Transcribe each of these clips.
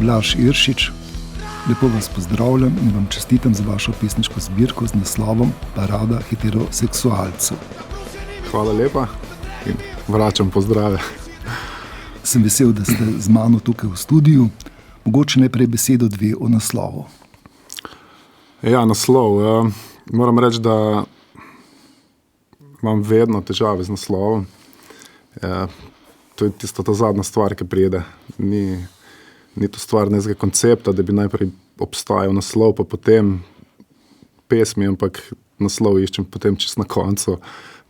Blaž Iršič. Lepo vas pozdravljam in vam čestitam za vašo pesniško zbirko z naslovom Parada heteroseksualcev. Hvala lepa in vračam pozdrave. Sem vesel, da ste z mano tukaj v studiu. Mogoče najprej besedo dve o naslovu. Ja, naslov. Moram reči, da imam vedno težave z naslovom. To je tista ta zadnja stvar, ki pride. Ni to stvar nekega koncepta, da bi najprej obstajal naslov, pa potem pesmi, ampak naslov iščem potem čist na koncu.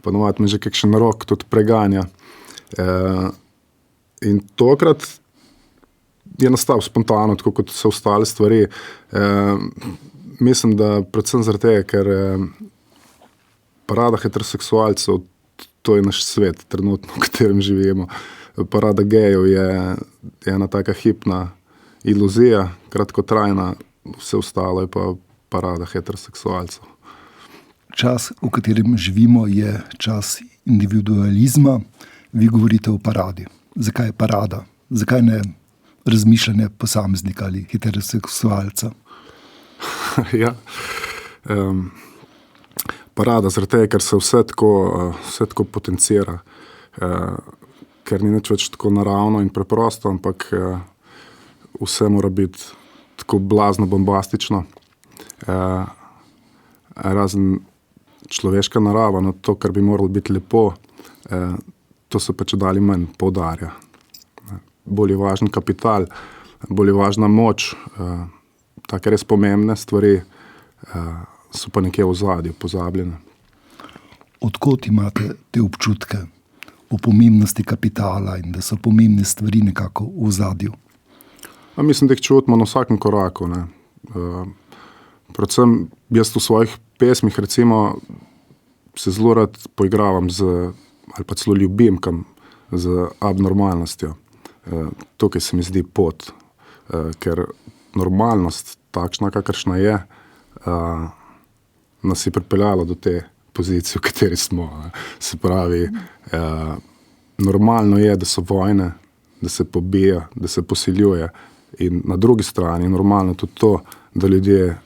Ponovadi me že kakšen rok tudi preganja. In tokrat je nastal spontano, tako kot vse ostale stvari. Mislim, da predvsem zaradi tega, ker parada heteroseksualcev, to je naš svet trenutno, v katerem živimo. Parada gejev je ena taka hipna iluzija, kratkotrajna, vse ostalo je pa parada heteroseksualcev. Čas, v katerem živimo, je čas individualizma. Vi govorite o paradi. Zakaj je parada? Zakaj ne razmišljanje posameznika ali heteroseksualca? Ja. Parada zaradi tega, ker se vse tako potencira. Ker ni nič več tako naravno in preprosto, ampak vse mora biti tako blazno bombastično. Razen človeška narava, no to, kar bi moralo biti lepo, to se pa čedalje manj poudarja. Bolj je važen kapital, bolj je važna moč, take res pomembne stvari so pa nekje v ozadju pozabljene. Odkot imate te občutke o pomembnosti kapitala in da so pomembne stvari nekako v ozadju? Mislim, da jih čutimo na vsakem koraku. Ne. Predvsem jaz v svojih pesmih recimo se zelo rad poigravam ali pa celo ljubimkam z abnormalnostjo. Tukaj se mi zdi pot, ker normalnost takšna, kakršna je, nas je pripeljala do te pozicije, v kateri smo. Ne. Se pravi, normalno je, da so vojne, da se pobija, da se posiljuje in na drugi strani normalno tudi to, da ljudje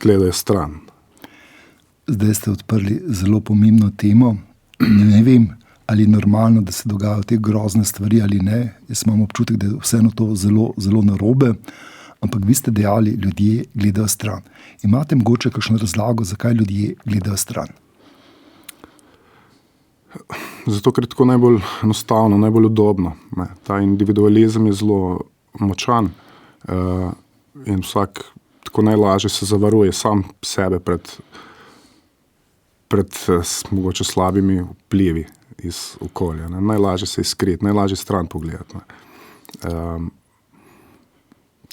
gledajo stran. Zdaj ste odprli zelo pomembno temo. Ne vem, ali je normalno, da se dogajajo te grozne stvari ali ne. Jaz imam občutek, da je vseeno to zelo, zelo narobe. Ampak vi ste dejali, ljudje gledajo stran. Imate mogoče kakšno razlago, zakaj ljudje gledajo stran? Zato, ker je tako najbolj enostavno, najbolj udobno. Ne. Ta individualizem je zelo močan in vsak tako najlažje se zavaruje sam sebe pred mogoče slabimi vplivi iz okolja. Ne. Najlažje se izkriti, najlažje stran pogledati.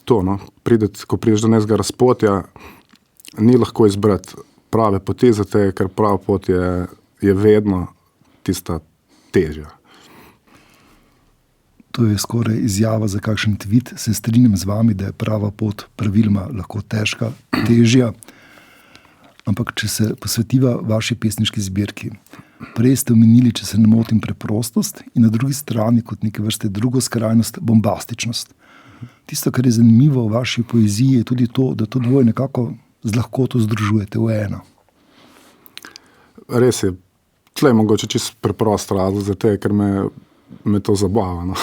To, no, ko prideš do nekega razpotja, ni lahko izbrati prave poti za te, ker prava pot je vedno tista težja. To je skoraj izjava za kakšen tweet. Se strinjam z vami, da je prava pot praviloma lahko težka, težja. Ampak če se posvetiva vaši pesniški zbirki, prej ste omenili, če se ne motim, preprostost in na drugi strani kot neke vrste drugo skrajnost bombastičnost. Tisto, kar je zanimivo v vaši poeziji, je tudi to, da to dvoje nekako z lahkoto združujete v eno. Res je. Tle je mogoče čisto preprost razlog, zato ker me to zabava. No.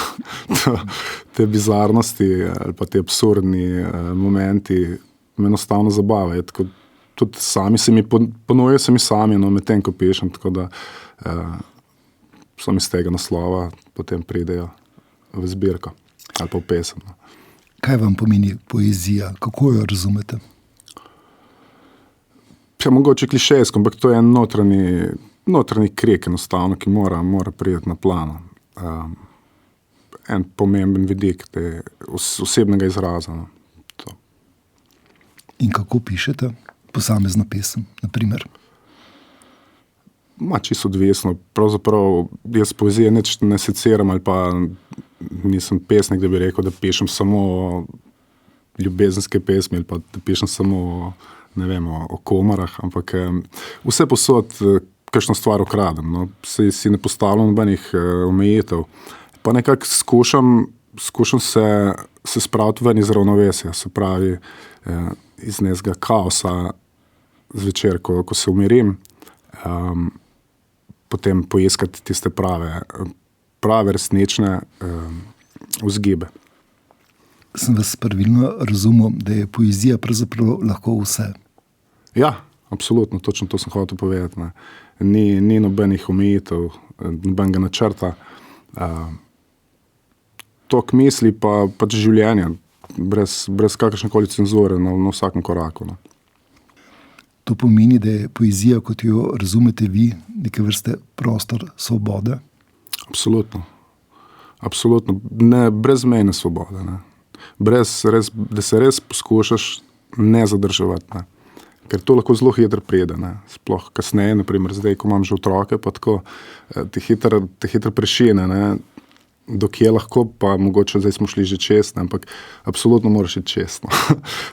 Te bizarnosti ali pa te absurdni momenti me enostavno zabavajo. Tudi sami se mi ponujajo se mi sami, no, medtem ko pišem, tako da samo iz tega naslova potem pridejo v zbirko ali pa v pesem. No. Kaj vam pomeni poezija? Kako jo razumete? Ja, mogoče klišejsko, ampak to je notranji krek enostavno, ki mora priti na plano. En pomemben vidik te osebnega izraza. No. In kako pišete posamezno pesem, na primer? Čisto odvisno. Pravzaprav jaz poezije nič ne seciram ali pa nisem pesnik, da bi rekel, da pišem samo ljubezenske pesmi ali pa da pišem samo o komarah, ampak vse posod kakšno stvar ukradem. No. Si ne postavljam nobenih omejitev. Pa nekako skušam skušam se spraviti ven iz ravnovesja, se pravi iz nekega kaosa zvečer, ko se umirim, potem poiskati tiste prave resnične vzgibe. Sem vas pravilno razumel, da je poezija pravzaprav lahko vse? Ja, absolutno, točno to sem hotel povedati. Ne. Ni nobenih omejitev, nobenega načrta. Tok misli pa pač življenja, brez kakršnekoli cenzure na vsakem koraku. Ne. To pomeni, da je poezija, kot jo razumete vi, neke vrste prostor svobode? Absolutno. Absolutno. Ne, brezmejne svobode. Ne. Da se res poskušaš ne zadrževati. Ne. Ker to lahko zelo hitro pride. Ne. Sploh kasneje, naprimer zdaj, ko imam že otroke, pa tako te hitro prešine, ne. Dokje lahko, pa mogoče zdaj smo šli že čez, ampak absolutno moraš iti čez. No.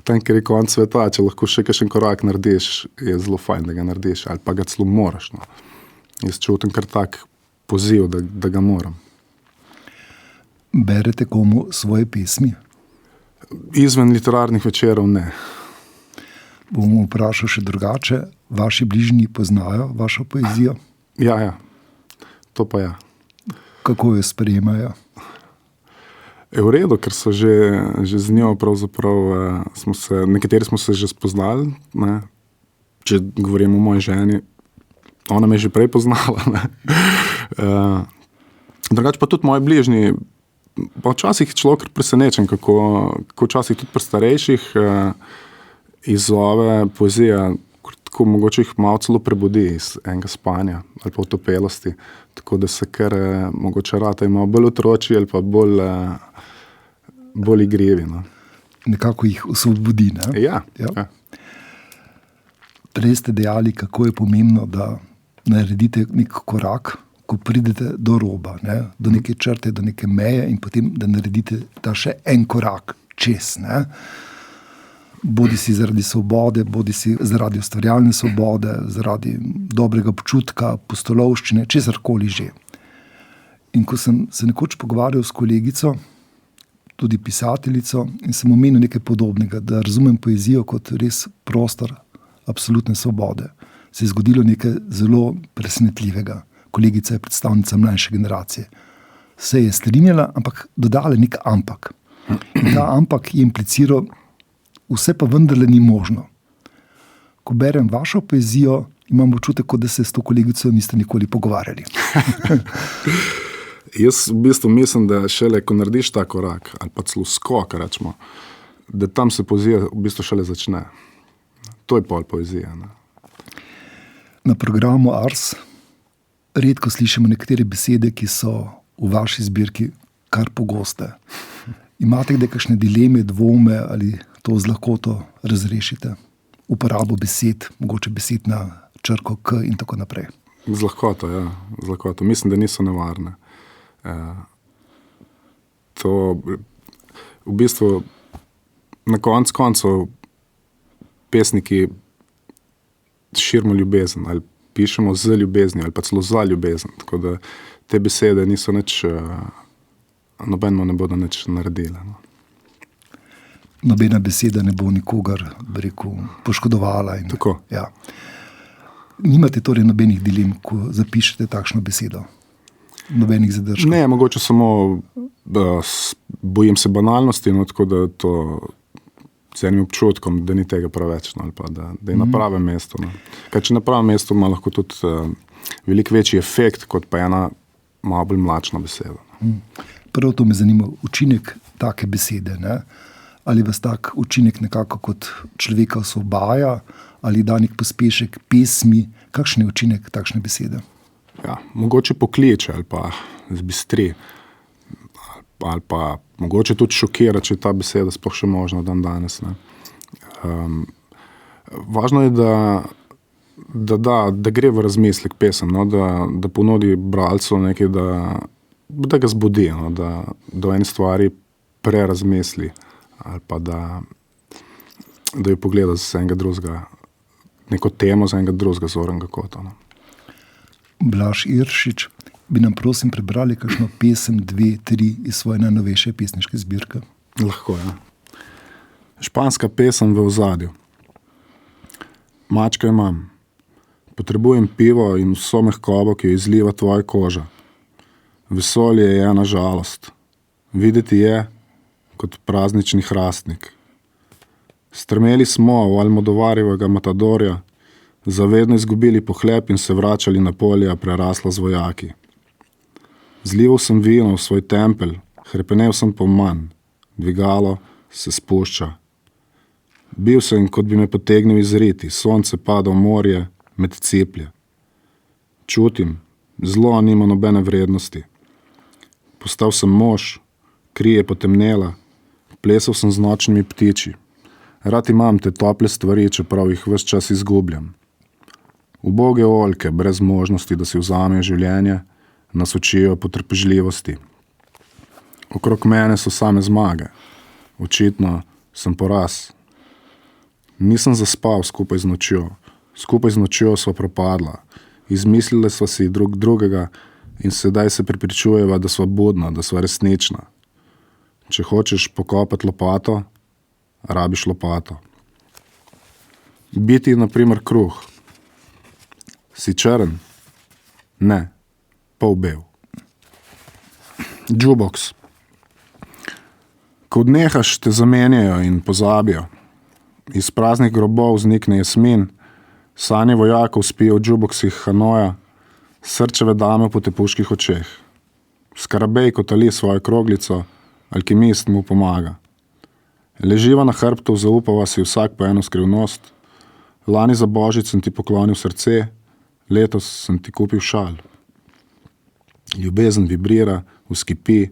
Tam, ker je konec sveta, če lahko še kakšen korak narediš, je zelo fajn, da ga narediš, ali pa ga celo moraš. No. Jaz čutim kar tak poziv, da ga moram. Berete komu svoje pesmi? Izven literarnih večerov ne. Bom vprašal še drugače. Vaši bližnji poznajo vašo poezijo? Ja. To pa ja. Kako jo sprejemajo? Je v redu, ker so že z njo pravzaprav nekateri smo se že spoznali, ne. Če govorim o moji ženi, ona me je že prej poznala, ne. Drugače pa tudi moji bližnji, pa včasih je človek presenečen, kako včasih tudi pri starejših izzove poezija, tako mogoče jih malo celo prebudi iz enega spanja ali pa otopelosti, tako da se kar mogoče rata ima bolj otročji ali pa bolj igrivi. No. Nekako jih osvobodi, ne? Ja. Prej ste dejali, kako je pomembno, da naredite nek korak, ko pridete do roba, ne? Do neke črte, do neke meje in potem, da naredite ta še en korak čez, ne? Bodi si zaradi svobode, bodi si zaradi ustvarjalne svobode, zaradi dobrega občutka, pustolovščine, česarkoli že. In ko sem se nekoč pogovarjal s kolegico, tudi pisateljico, in sem omenil nekaj podobnega, da razumem poezijo kot res prostor absolutne svobode, se je zgodilo nekaj zelo presenetljivega. Kolegica je predstavnica mlajše generacije. Se je strinjala, ampak dodala nek ampak. In ta ampak je impliciral, vse pa vendarle ni možno. Ko berem vašo poezijo, imam občutek, kot da se s to kolegico niste nikoli pogovarjali. Jaz v bistvu mislim, da šele, ko narediš ta korak, ali pa celo skok, rečemo, da tam se poezija v bistvu šele začne. To je pol poezija. Ne? Na programu Ars redko slišimo nekatere besede, ki so v vaši zbirki kar pogoste. Imate kdaj kakšne dileme, dvome ali to z lahkoto razrešite? Uporabo besed, mogoče besed na črko K in tako naprej. Z lahkoto, ja. Z lahkoto. Mislim, da niso nevarne. To v bistvu na koncu pesniki širimo ljubezen ali pišemo z ljubeznijo ali pa celo za ljubezen. Tako da te besede niso nič, nobenemu ne bodo nič naredile. No. Nobena beseda ne bo nikogar, bi rekel, poškodovala. In, tako. Ja. Nimate torej nobenih dilem, ko zapišete takšno besedo? Nobenih zadržkov? Ne, mogoče samo bojim se banalnosti, no, tako da to z enim občutkom, da ni tega preveč, no, ali pa da je na pravem mestu. No. Kaj, če na pravem mestu ima lahko tudi veliko večji efekt, kot pa ena malo bolj mlačna beseda. Prav to me zanima, učinek take besede, ne? Ali vas tak učinek nekako kot človeka osvobaja, ali da nek pospešek pesmi, kakšen je učinek takšne besede? Ja, mogoče pokliče ali pa zbistri, ali pa mogoče tudi šokira, če je ta beseda sploh še možna dan danes. Ne. Važno je, da gre v razmislek pesem, no, da ponudi bralcu nekaj, da ga zbudi, no, da do ene stvari prerazmisli ali pa da jo pogleda z enega drugega, neko temo z enega drugega zornega kota. No. Blaž Iršič, bi nam prosim prebrali kakšno pesem, 2, 3 iz svoje najnovejše pesniške zbirke? Lahko, ja. Španska pesem v ozadju. Mačka imam. Potrebujem pivo in vso mehkobo, ki jo izliva tvoja koža. Vesolje je ena žalost. Videti je kot praznični hrastnik. Strmeli smo v Almodovarjevega Matadorja, zavedno izgubili pohlep in se vračali na polja prerasla z vojaki. Zlival sem vino v svoj tempelj, hrepenel sem po manj, dvigalo se spušča. Bil sem, kot bi me potegnil iz riti, sonce pada v morje med ciplje. Čutim, zlo nima nobene vrednosti. Postal sem mož, kri je potemnela, plesal sem z nočnimi ptiči. Rad imam te tople stvari, čeprav jih ves čas izgubljam. Uboge oljke, brez možnosti, da si vzamejo življenje, nas učijo potrpežljivosti. Okrog mene so same zmage. Očitno sem poraz. Nisem zaspal skupaj z nočjo. Skupaj z nočjo sva propadla. Izmislili sva si drug drugega in sedaj se prepričujeva, da sva budna, da sva resnična. Če hočeš pokopati lopato, rabiš lopato. Biti, na primer, kruh. Si črn? Ne. Pol bel. Jukebox. Ko odnehaš, te zamenjajo in pozabijo. Iz praznih grobov vznikne jasmin, sanje vojakov spijo v jukeboxih Hanoja, srčeve dame po tepuških očeh. Skarabej kotali svojo kroglico, alkimist mu pomaga. Leživa na hrbtu, zaupava si vsak po eno skrivnost. Lani za božič sem ti poklonil srce, letos sem ti kupil šal. Ljubezen vibrira, vzkipi,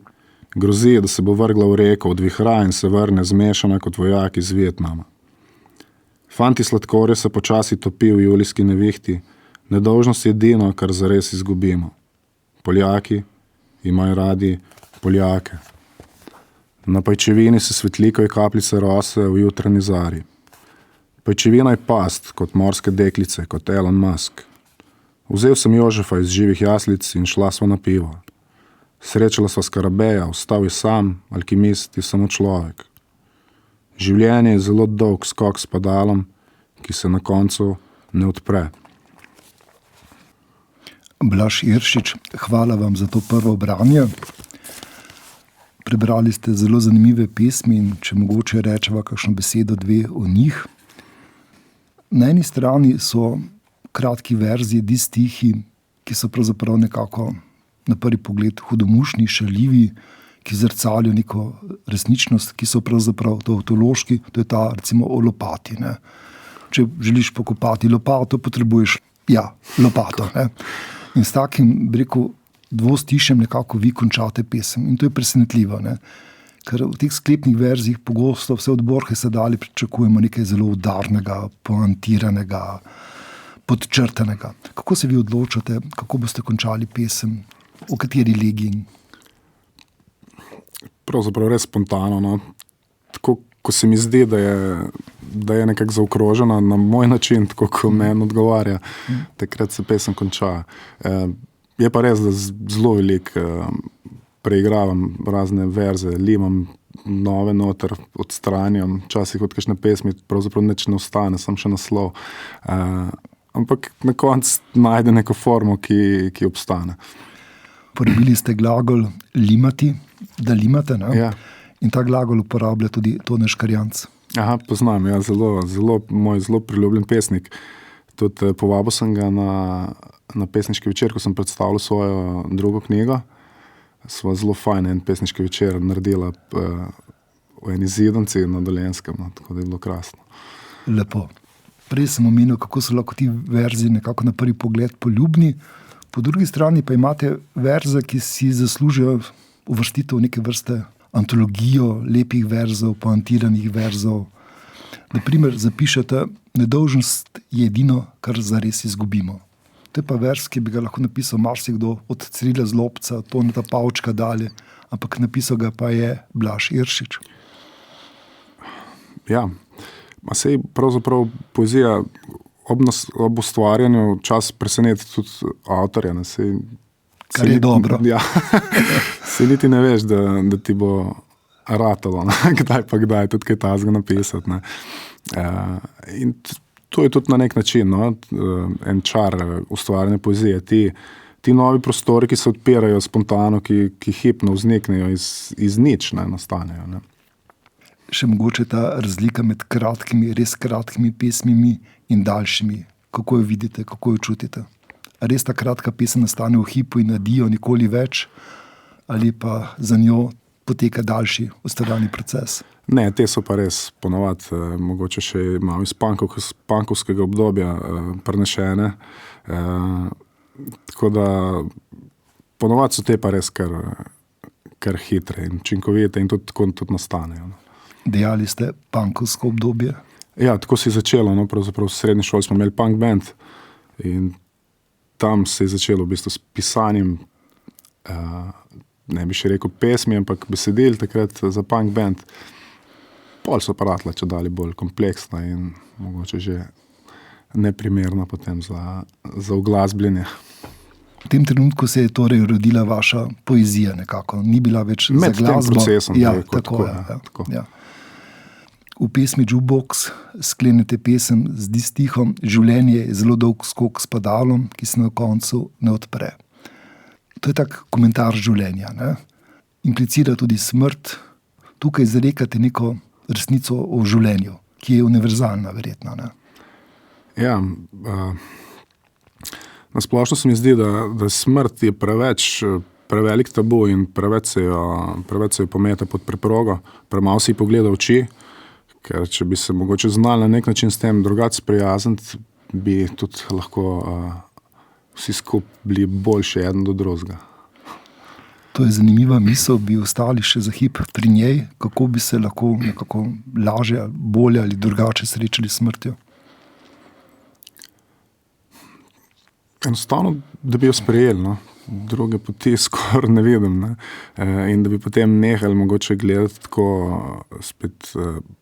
grozi, da se bo vrgla v reko, odvihra in se vrne zmešana kot vojak iz Vietnama. Fanti sladkorje se počasi topi v julijski nevihti, nedolžnost je edino, kar zares izgubimo. Poljaki imajo radi Poljake. Na pajčevini se svetlikajo kapljice rose v jutranji zari. Pajčevina je past, kot morske deklice, kot Elon Musk. Vzel sem Jožefa iz živih jaslic in šla sva na pivo. Srečala sva Skarabeja, ostal je sam, alkimist je samo človek. Življenje je zelo dolg skok s padalom, ki se na koncu ne odpre. Blaž Iršič, hvala vam za to prvo branje. Prebrali ste zelo zanimive pesmi in če mogoče rečeva kakšno besedo, 2 o njih. Na eni strani so kratki verzi, distihi, ki so pravzaprav nekako na prvi pogled hudomušni, šaljivi, ki zrcalijo neko resničnost, ki so pravzaprav tautološki, to je ta recimo o lopati. Ne. Če želiš pokopati lopato, potrebuješ lopato. Ne. In s takim, bi rekel, dvostišjem nekako vi končate pesem. In to je presenetljivo, ne. Ker v teh sklepnih verzih pogosto vse od Borgesa dalje pričakujemo nekaj zelo udarnega, poantiranega, podčrtanega. Kako se vi odločate, kako boste končali pesem, v kateri legiji? Pravzaprav res spontano. No. Tako, ko se mi zdi, da je nekako zaokrožena na moj način, tako ko meni odgovarja, takrat se pesem konča. Je pa res, da zelo veliko preigravam razne verze, limam nove noter, odstranjam, včasih od kakšne pesmi pravzaprav nič ne ostane, sam še naslov. Ampak na koncu najde neko formo, ki obstane. Porabili ste glagol limati, da limate, ne? Ja. In ta glagol uporablja tudi Tone Škarjanc. Aha, poznam, ja, moj zelo priljubljen pesnik. Tudi povabil sem ga na pesniški večer, ko sem predstavljal svojo drugo knjigo. Sva zelo fajn en pesniški večer naredila v eni Zidanci na Dolenjskem, no, tako da je bilo krasno. Lepo. Prej sem omenil, kako so lahko ti verzi nekako na prvi pogled poljubni, po drugi strani pa imate verze, ki si zaslužijo uvrstitev neke vrste antologijo lepih verzov, poantiranih verzov. Naprimer, zapišete, nedolžnost je edino, kar zares izgubimo. To je pa vers, ki bi ga lahko napisal marsikdo od Cirila Zlobca, Toneta Pavčka dalje, ampak napisal ga pa je Blaž Iršič. Ja, sej pravzaprav poezija ob ustvarjanju čas preseneti tudi avtorja. Sej Kar je dobro. Ja, se niti ne veš, da ti bo ratalo, kdaj pa kdaj, tudi kaj tazga napisati. In to je tudi na nek način, no? En čar ustvarjanja poezije. Ti novi prostori, ki se odpirajo spontano, ki hipno vzniknejo iz nič, nastanejo. Ne? Še mogoče ta razlika med kratkimi, res kratkimi pesmimi in daljšimi. Kako jo vidite, kako jo čutite? A res ta kratka pesem nastane v hipu in nadijo nikoli več, ali pa za njo poteka daljši ustvarjalni proces? Ne, te so pa res ponovadi, mogoče še malo iz punkovskega obdobja prenešene. Tako da ponovadi so te pa res kar hitre in učinkovite in tudi nastanejo. Dejali ste punkovsko obdobje? Ja, tako se je začelo. No, pravzaprav v srednji šoli smo imeli punk band in tam se je začelo v bistvu s pisanjem, ne bi še rekel pesmi, ampak besedil takrat za punk band. Pol so pa ratla čedalje bolj kompleksna in mogoče že neprimerna potem za uglasbljenje. V tem trenutku se je torej rodila vaša poezija nekako, ni bila več za glasbo. Med tem procesom. Ja, tako. Ja. V pesmi Jukebox sklenete pesem z stihom: življenje je zelo dolg skok s padalom, ki se na koncu ne odpre. To je tak komentar življenja. Ne? Implicira tudi smrt. Tukaj zarekate neko resnico o življenju, ki je univerzalna verjetno. Ne? Ja, nasplošno se mi zdi, da smrt je prevelik tabu in preveč se jo pometa pod preprogo, premalo si pogleda v oči, ker če bi se mogoče znali na nek način s tem drugače sprijazniti, bi tudi lahko vsi skupaj bili boljši eden do drugega. To je zanimiva misel, bi ostali še za hip pri njej, kako bi se lahko nekako lažje, bolje ali drugače srečali s smrtjo? Enostavno, da bi jo sprejeli, no. Druge poti skoraj ne vidim. Ne. In da bi potem nehali mogoče gledati tako spet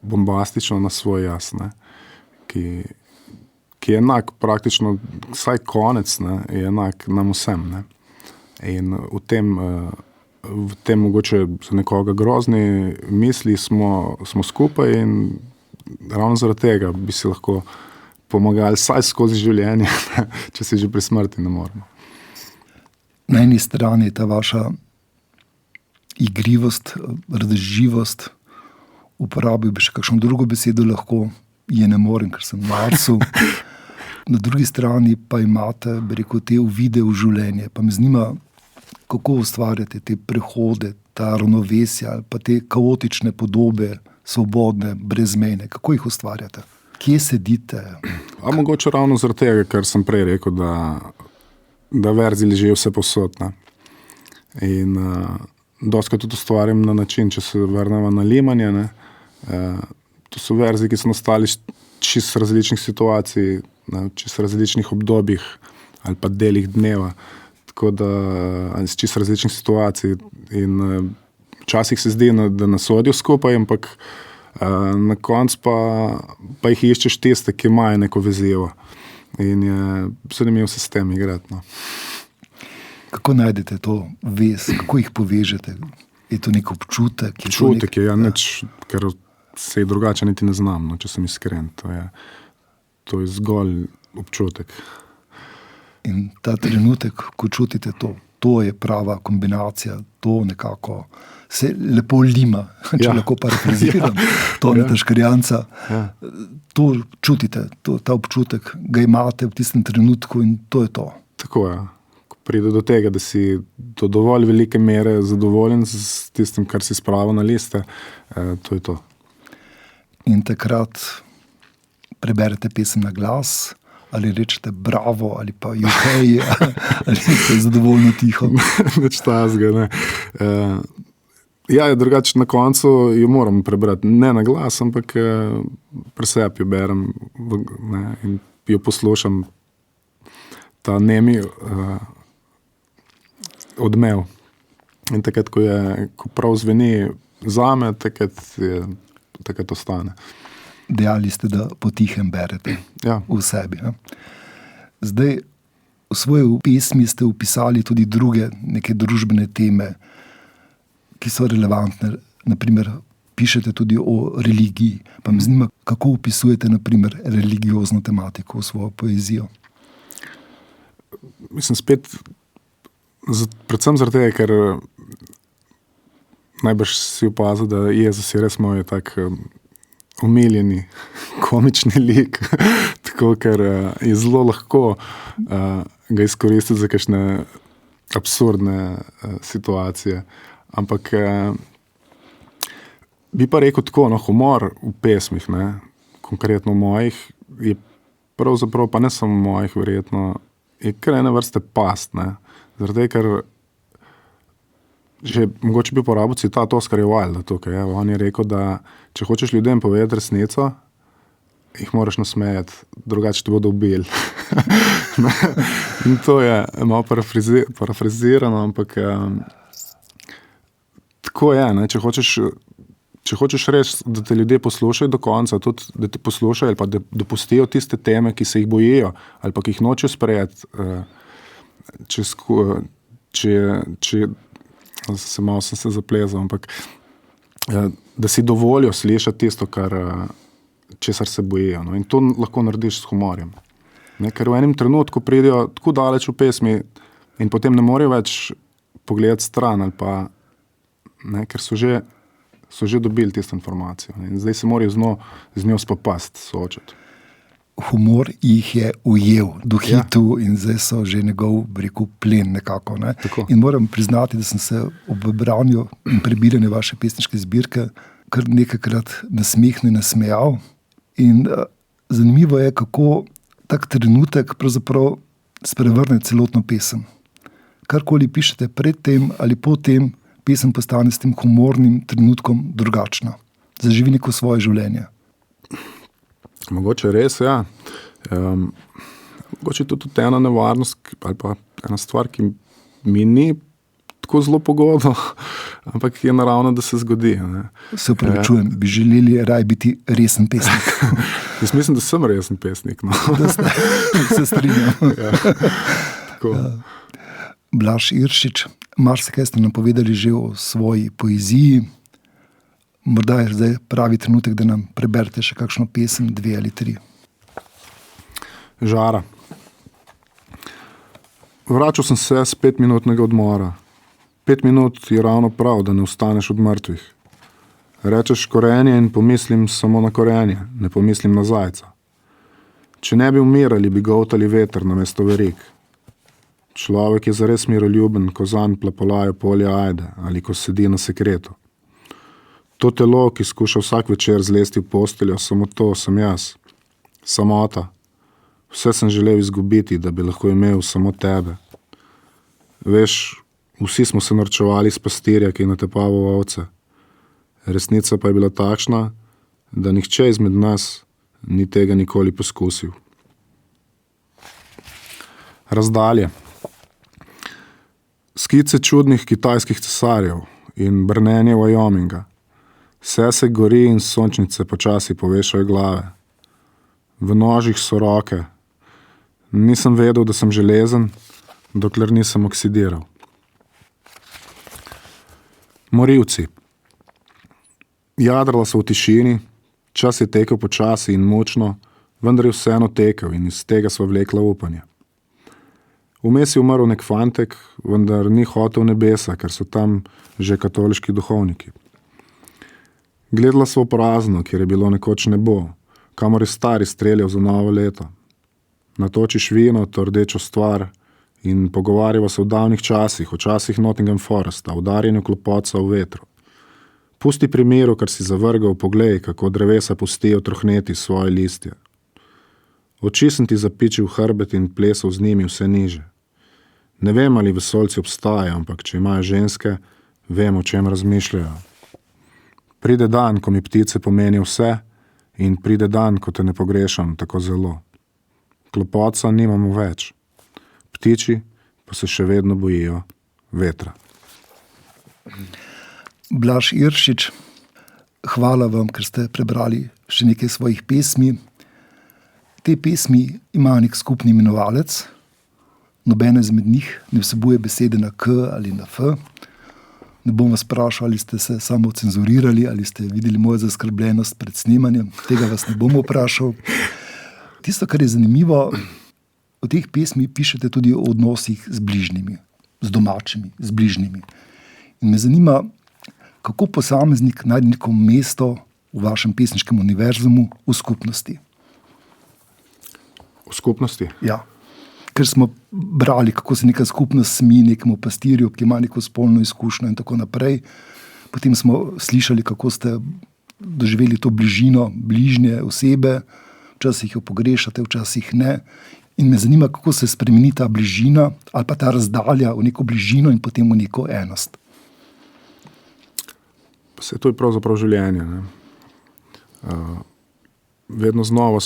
bombastično na svoj jaz, ne. Ki je enak praktično, vsaj konec, ne, je enak nam vsem. Ne. In v tem mogoče za nekoga grozni misli smo skupaj in ravno zaradi tega bi si lahko pomagali vsaj skozi življenje, če se že pri smrti ne moremo. Na eni strani je ta vaša igrivost, razdražljivost, uporabil bi še kakšno drugo besedo lahko, je ne morem, ker sem Marsu. Na drugi strani pa imate, bi rekel, te uvide v življenje. Pa me zanima, kako ustvarjate te prehode, ta ravnovesja ali pa te kaotične podobe, svobodne, brezmejne. Kako jih ustvarjate? Kje sedite? A mogoče ravno zaradi tega, kar sem prej rekel, da verzi ležijo vse posod. Ne? In dostikrat tudi ustvarjam na način, če se vrnemo na limanje, ne? To so verzi, ki so nastali čisto različnih situacij, čisto različnih obdobjih ali pa delih dneva. Tako da iz čisto različnih situacij in včasih se zdi, da nas sodijo skupaj, ampak na koncu pa jih iščeš tiste, ki imajo neko vezijo. In je zanimivo se s tem igrati. No. Kako najdete to vez? Kako jih povežete? Je to nek občutek? Občutek je, nič, ker se je drugače niti ne znam, no, če sem iskren. To je zgolj občutek. In ta trenutek, ko čutite to je prava kombinacija, to nekako se lepo lima, če lahko parafraziram, Toneta Škrjanca. Ja. To čutite, ta občutek ga imate v tistem trenutku in to je to. Tako je. Ko pride do tega, da si do dovolj velike mere zadovoljen s tistim, kar si spravil na liste, to je to. In takrat preberete pesem na glas, ali rečete bravo, ali pa juhej, ali ste zadovoljno tiho? Nič tazga, ne. Ja, drugače na koncu jo moram prebrati. Ne na glas, ampak pri sebi jo berem, ne, in jo poslušam. Ta nemi odmev. In takrat, ko prav zveni zame, takrat ostane. Dejali ste, da potihem berete v sebi. Ne? Zdaj, V svoji pesmi ste vpisali tudi druge neke družbene teme, ki so relevantne. Naprimer, pišete tudi o religiji. Pa me zanima, kako opisujete naprimer religiozno tematiko v svojo poezijo? Mislim, spet, predvsem zaradi tega, ker najbrž si opazil, da Jezus je res moj tak omiljeni komični lik, tako, ker je zelo lahko ga izkoristiti za kakšne absurdne situacije. Ampak bi pa rekel tako, humor v pesmih, konkretno mojih, je pravzaprav, pa ne samo mojih verjetno, je kar ene vrste past, zaradi tega, ker že mogoče bi uporabil citat Oscarja Wilda tukaj. On je rekel, da če hočeš ljudem povedati resnico, jih moraš nasmejati, drugače te bodo ubili. In to je malo parafrazirano, ampak tako je, če hočeš res, da te ljudje poslušajo do konca, tudi da te poslušajo ali pa da dopustijo tiste teme, ki se jih bojijo ali pa ki jih nočejo sprejeti, malo sem se zaplezal, ampak da si dovolijo slišati tisto, česar se bojijo. In to lahko narediš s humorjem. Ker v enem trenutku pridejo tako daleč v pesmi in potem ne morejo več pogledati stran ali pa, ker so že dobili tisto informacijo. In zdaj se morajo z njo spopasti, soočati. Humor jih je ujel do hitu in zdaj so že njegov, plen nekako. In moram priznati, da sem se ob branju in prebiranju vaše pesniške zbirke kar nekajkrat nasmehnil in nasmejal. In zanimivo je, kako tak trenutek pravzaprav sprevrne celotno pesem. Karkoli pišete pred tem ali po tem, pesem postane s tem humornim trenutkom drugačna. Zaživi neko svoje življenje. Mogoče res, ja. Mogoče tudi ena nevarnost ali pa ena stvar, ki mi ni tako zelo pogodno, ampak je naravno, da se zgodi. Se upravičujem, bi želeli raj biti resen pesnik. Jaz mislim, da sem resen pesnik. Se strinjam. Tako. Blaž Iršič, marsikaj ste nam povedali že o svoji poeziji. Morda je zdaj pravi trenutek, da nam preberete še kakšno pesem, 2 ali 3. Žara. Vračal sem se s 5-minutnega odmora. 5 minut je ravno prav, da ne vstaneš od mrtvih. Rečeš korenje in pomislim samo na korenje, ne pomislim na zajca. Če ne bi umirali, bi goltali veter namesto verig. Človek je zares miroljuben, ko zanj plapolajo polja ajde ali ko sedi na sekretu. To telo, ki skuša vsak večer zlesti v posteljo, samo to sem jaz. Samota. Vse sem želel izgubiti, da bi lahko imel samo tebe. Veš, vsi smo se norčevali s pastirja, ki je natepaval ovce. Resnica pa je bila takšna, da nihče izmed nas ni tega nikoli poskusil. Razdalje. Skice čudnih kitajskih cesarjev in brnenje Wyominga. Vse se gori in sončnice počasi povešajo glave. V nožih so roke. Nisem vedel, da sem železen, dokler nisem oksidiral. Morilci. Jadrala so v tišini, čas je tekel počasi in mučno, vendar je vseeno tekel in iz tega sva vlekla upanje. Vmes je umrl nek fantek, vendar ni hotel nebesa, ker so tam že katoliški duhovniki. Gledala sva v prazno, kjer je bilo nekoč nebo, kamor je stari streljal za novo leto. Natočiš vino, to rdečo stvar in pogovarjava se v davnih časih, o časih Nottingham Foresta, o darjenju klopoca v vetru. Pusti pri miru, kar si zavrgal, poglej, kako drevesa pustijo trohneti svoje listje. Oči sem ti zapičil hrbet in plesal z njimi vse niže. Ne vem, ali vesoljci obstajajo, ampak če imajo ženske, vem, o čem razmišljajo. Pride dan, ko mi ptice pomenijo vse in pride dan, ko te ne pogrešam tako zelo. Klopoca nimamo več. Ptiči pa se še vedno bojijo vetra. Blaž Iršič, hvala vam, ker ste prebrali še nekaj svojih pesmi. Te pesmi imajo nek skupni imenovalec, Nobena izmed njih ne vsebuje besede na K ali na F. Ne bom vas vprašal, ali ste se samo cenzurirali, ali ste videli mojo zaskrbljenost pred snemanjem. Tega vas ne bom vprašal. Tisto, kar je zanimivo, v teh pesmi pišete tudi o odnosih z bližnjimi, z domačimi, z bližnjimi. In me zanima, kako posameznik najde neko mesto v vašem pesniškem univerzumu, v skupnosti. V skupnosti? Ja. Ker smo brali, kako se neka skupnost smi nekemu pastirju, ki ima neko spolno izkušnjo in tako naprej. Potem smo slišali, kako ste doživeli to bližino, bližnje osebe, včasih jo pogrešate, včasih ne. In me zanima, kako se spremeni ta bližina ali pa ta razdalja v neko bližino in potem v neko enost. Vse to je pravzaprav življenje. Ne? Vedno znova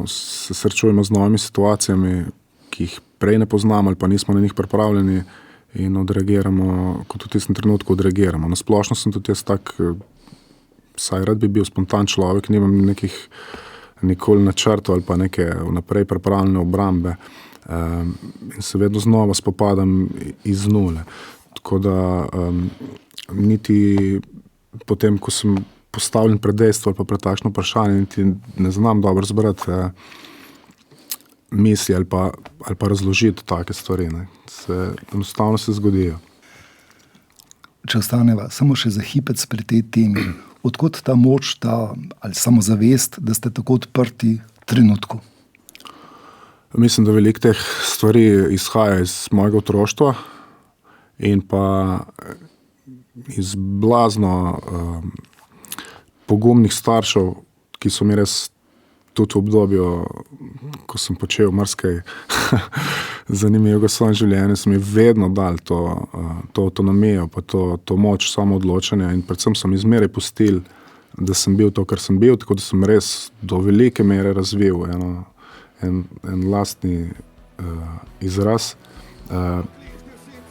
se srečujemo z novimi situacijami, ki jih prej ne poznamo ali pa nismo na njih pripravljeni in odreagiramo, kot v tistem trenutku odreagiramo. Na splošno sem tudi jaz tak, saj rad bi bil spontan človek, nimam nekih nikoli načrtov ali pa neke vnaprej pripravljene obrambe in se vedno znova spopadam iz nule. Tako da niti potem, ko sem postavljen pred dejstvo ali pa pred takšno vprašanje, niti ne znam dobro zbrati misli ali pa razložiti take stvari. Enostavno se zgodijo. Če ostaneva samo še za hipec pri tej temi, odkot ta moč, ta ali samozavest, da ste tako odprti trenutku? Mislim, da veliko teh stvari izhaja iz mojega otroštva in pa iz blazno pogumnih staršev, ki so mi res tudi v obdobju, ko sem počel marsikaj zanimivega v svojem življenju, so mi vedno dali to avtonomijo, pa to moč samoodločanja in predvsem so mi zmeraj pustili, da sem bil to, kar sem bil, tako da sem res do velike mere razvil en lastni izraz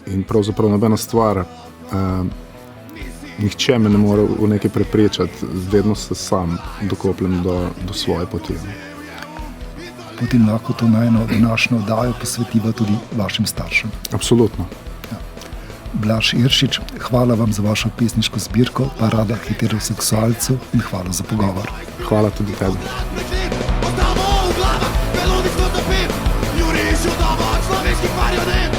in pravzaprav nobena stvar, nihče me ne more v nekaj prepričati, vedno se sam dokopljem do svoje poti. Potem lahko to najno današnjo oddajo posvetiva tudi vašim staršem. Absolutno. Ja. Blaž Iršič, hvala vam za vašo pesniško zbirko Parada heteroseksualcev in hvala za pogovor. Hvala tudi tebi. Ostavo v glavah, belodih smo topim, juriš v dobo človeških marionet.